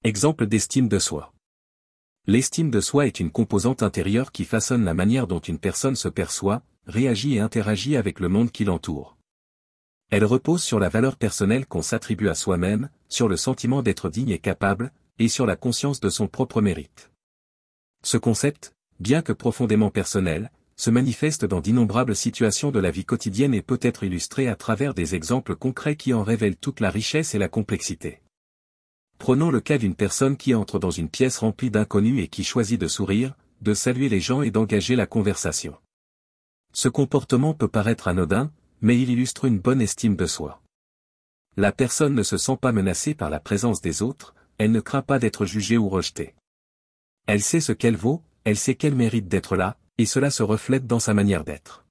Exemple d'estime de soi. L'estime de soi est une composante intérieure qui façonne la manière dont une personne se perçoit, réagit et interagit avec le monde qui l'entoure. Elle repose sur la valeur personnelle qu'on s'attribue à soi-même, sur le sentiment d'être digne et capable, et sur la conscience de son propre mérite. Ce concept, bien que profondément personnel, se manifeste dans d'innombrables situations de la vie quotidienne et peut être illustré à travers des exemples concrets qui en révèlent toute la richesse et la complexité. Prenons le cas d'une personne qui entre dans une pièce remplie d'inconnus et qui choisit de sourire, de saluer les gens et d'engager la conversation. Ce comportement peut paraître anodin, mais il illustre une bonne estime de soi. La personne ne se sent pas menacée par la présence des autres, elle ne craint pas d'être jugée ou rejetée. Elle sait ce qu'elle vaut, elle sait qu'elle mérite d'être là, et cela se reflète dans sa manière d'être.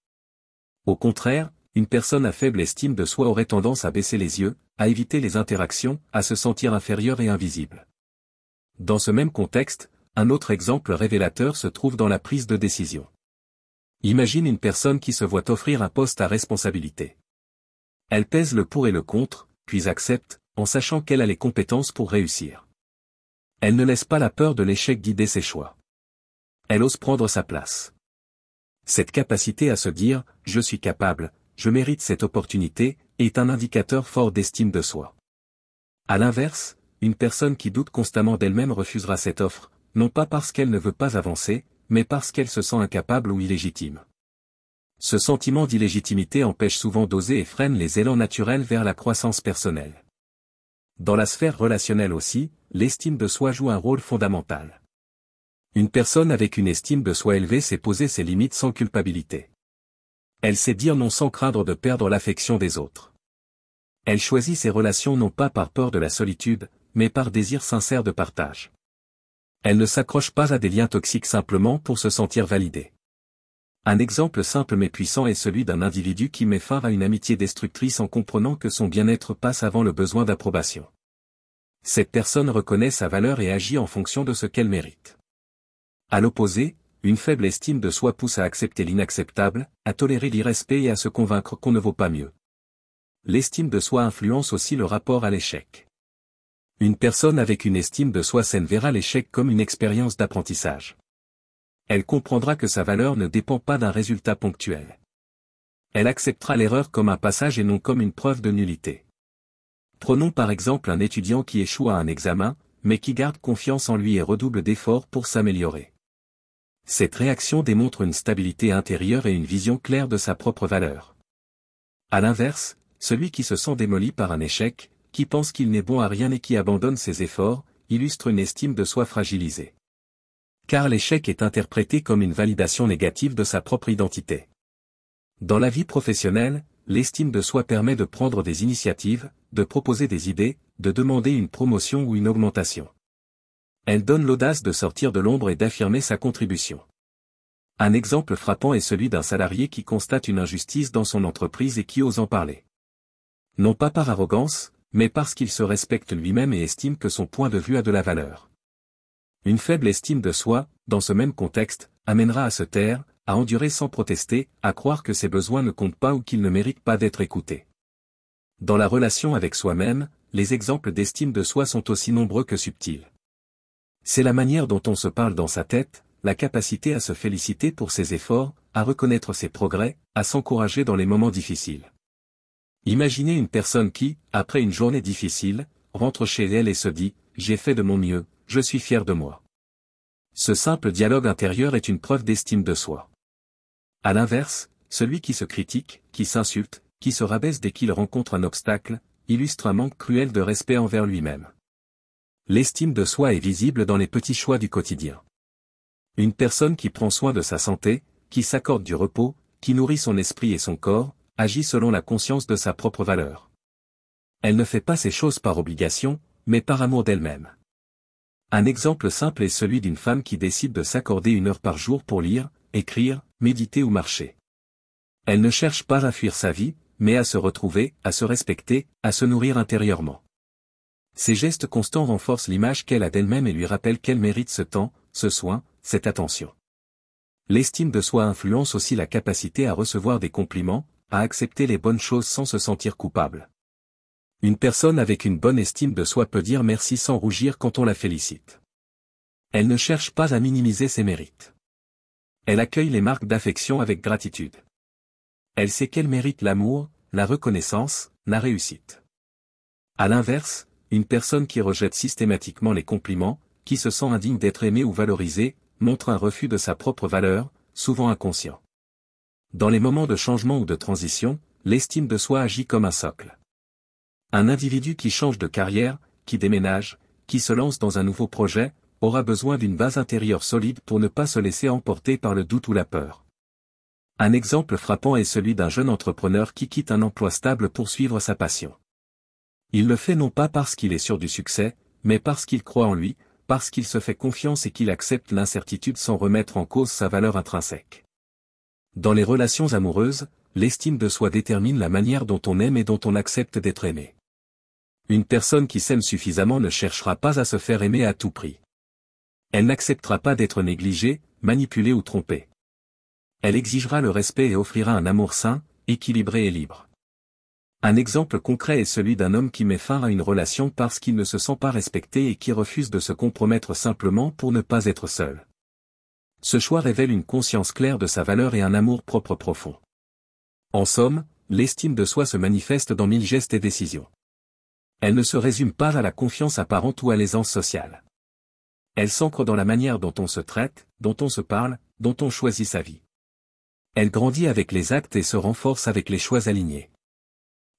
Au contraire, une personne à faible estime de soi aurait tendance à baisser les yeux, à éviter les interactions, à se sentir inférieure et invisible. Dans ce même contexte, un autre exemple révélateur se trouve dans la prise de décision. Imagine une personne qui se voit offrir un poste à responsabilité. Elle pèse le pour et le contre, puis accepte, en sachant qu'elle a les compétences pour réussir. Elle ne laisse pas la peur de l'échec guider ses choix. Elle ose prendre sa place. Cette capacité à se dire « je suis capable, je mérite cette opportunité » est un indicateur fort d'estime de soi. À l'inverse, une personne qui doute constamment d'elle-même refusera cette offre, non pas parce qu'elle ne veut pas avancer, mais parce qu'elle se sent incapable ou illégitime. Ce sentiment d'illégitimité empêche souvent d'oser et freine les élans naturels vers la croissance personnelle. Dans la sphère relationnelle aussi, l'estime de soi joue un rôle fondamental. Une personne avec une estime de soi élevée sait poser ses limites sans culpabilité. Elle sait dire non sans craindre de perdre l'affection des autres. Elle choisit ses relations non pas par peur de la solitude, mais par désir sincère de partage. Elle ne s'accroche pas à des liens toxiques simplement pour se sentir validée. Un exemple simple mais puissant est celui d'un individu qui met fin à une amitié destructrice en comprenant que son bien-être passe avant le besoin d'approbation. Cette personne reconnaît sa valeur et agit en fonction de ce qu'elle mérite. À l'opposé, une faible estime de soi pousse à accepter l'inacceptable, à tolérer l'irrespect et à se convaincre qu'on ne vaut pas mieux. L'estime de soi influence aussi le rapport à l'échec. Une personne avec une estime de soi saine verra l'échec comme une expérience d'apprentissage. Elle comprendra que sa valeur ne dépend pas d'un résultat ponctuel. Elle acceptera l'erreur comme un passage et non comme une preuve de nullité. Prenons par exemple un étudiant qui échoue à un examen, mais qui garde confiance en lui et redouble d'efforts pour s'améliorer. Cette réaction démontre une stabilité intérieure et une vision claire de sa propre valeur. À l'inverse, celui qui se sent démoli par un échec, qui pense qu'il n'est bon à rien et qui abandonne ses efforts, illustre une estime de soi fragilisée. Car l'échec est interprété comme une validation négative de sa propre identité. Dans la vie professionnelle, l'estime de soi permet de prendre des initiatives, de proposer des idées, de demander une promotion ou une augmentation. Elle donne l'audace de sortir de l'ombre et d'affirmer sa contribution. Un exemple frappant est celui d'un salarié qui constate une injustice dans son entreprise et qui ose en parler. Non pas par arrogance, mais parce qu'il se respecte lui-même et estime que son point de vue a de la valeur. Une faible estime de soi, dans ce même contexte, amènera à se taire, à endurer sans protester, à croire que ses besoins ne comptent pas ou qu'il ne mérite pas d'être écouté. Dans la relation avec soi-même, les exemples d'estime de soi sont aussi nombreux que subtils. C'est la manière dont on se parle dans sa tête, la capacité à se féliciter pour ses efforts, à reconnaître ses progrès, à s'encourager dans les moments difficiles. Imaginez une personne qui, après une journée difficile, rentre chez elle et se dit « J'ai fait de mon mieux, je suis fier de moi ». Ce simple dialogue intérieur est une preuve d'estime de soi. À l'inverse, celui qui se critique, qui s'insulte, qui se rabaisse dès qu'il rencontre un obstacle, illustre un manque cruel de respect envers lui-même. L'estime de soi est visible dans les petits choix du quotidien. Une personne qui prend soin de sa santé, qui s'accorde du repos, qui nourrit son esprit et son corps, agit selon la conscience de sa propre valeur. Elle ne fait pas ces choses par obligation, mais par amour d'elle-même. Un exemple simple est celui d'une femme qui décide de s'accorder 1 heure par jour pour lire, écrire, méditer ou marcher. Elle ne cherche pas à fuir sa vie, mais à se retrouver, à se respecter, à se nourrir intérieurement. Ces gestes constants renforcent l'image qu'elle a d'elle-même et lui rappellent qu'elle mérite ce temps, ce soin, cette attention. L'estime de soi influence aussi la capacité à recevoir des compliments, à accepter les bonnes choses sans se sentir coupable. Une personne avec une bonne estime de soi peut dire merci sans rougir quand on la félicite. Elle ne cherche pas à minimiser ses mérites. Elle accueille les marques d'affection avec gratitude. Elle sait qu'elle mérite l'amour, la reconnaissance, la réussite. À l'inverse, une personne qui rejette systématiquement les compliments, qui se sent indigne d'être aimée ou valorisée, montre un refus de sa propre valeur, souvent inconscient. Dans les moments de changement ou de transition, l'estime de soi agit comme un socle. Un individu qui change de carrière, qui déménage, qui se lance dans un nouveau projet, aura besoin d'une base intérieure solide pour ne pas se laisser emporter par le doute ou la peur. Un exemple frappant est celui d'un jeune entrepreneur qui quitte un emploi stable pour suivre sa passion. Il le fait non pas parce qu'il est sûr du succès, mais parce qu'il croit en lui, parce qu'il se fait confiance et qu'il accepte l'incertitude sans remettre en cause sa valeur intrinsèque. Dans les relations amoureuses, l'estime de soi détermine la manière dont on aime et dont on accepte d'être aimé. Une personne qui s'aime suffisamment ne cherchera pas à se faire aimer à tout prix. Elle n'acceptera pas d'être négligée, manipulée ou trompée. Elle exigera le respect et offrira un amour sain, équilibré et libre. Un exemple concret est celui d'un homme qui met fin à une relation parce qu'il ne se sent pas respecté et qui refuse de se compromettre simplement pour ne pas être seul. Ce choix révèle une conscience claire de sa valeur et un amour propre profond. En somme, l'estime de soi se manifeste dans 1000 gestes et décisions. Elle ne se résume pas à la confiance apparente ou à l'aisance sociale. Elle s'ancre dans la manière dont on se traite, dont on se parle, dont on choisit sa vie. Elle grandit avec les actes et se renforce avec les choix alignés.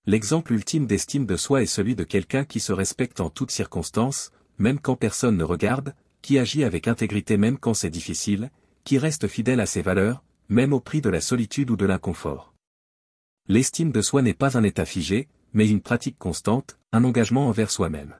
L'exemple ultime d'estime de soi est celui de quelqu'un qui se respecte en toutes circonstances, même quand personne ne regarde, qui agit avec intégrité même quand c'est difficile, qui reste fidèle à ses valeurs, même au prix de la solitude ou de l'inconfort. L'estime de soi n'est pas un état figé, mais une pratique constante, un engagement envers soi-même.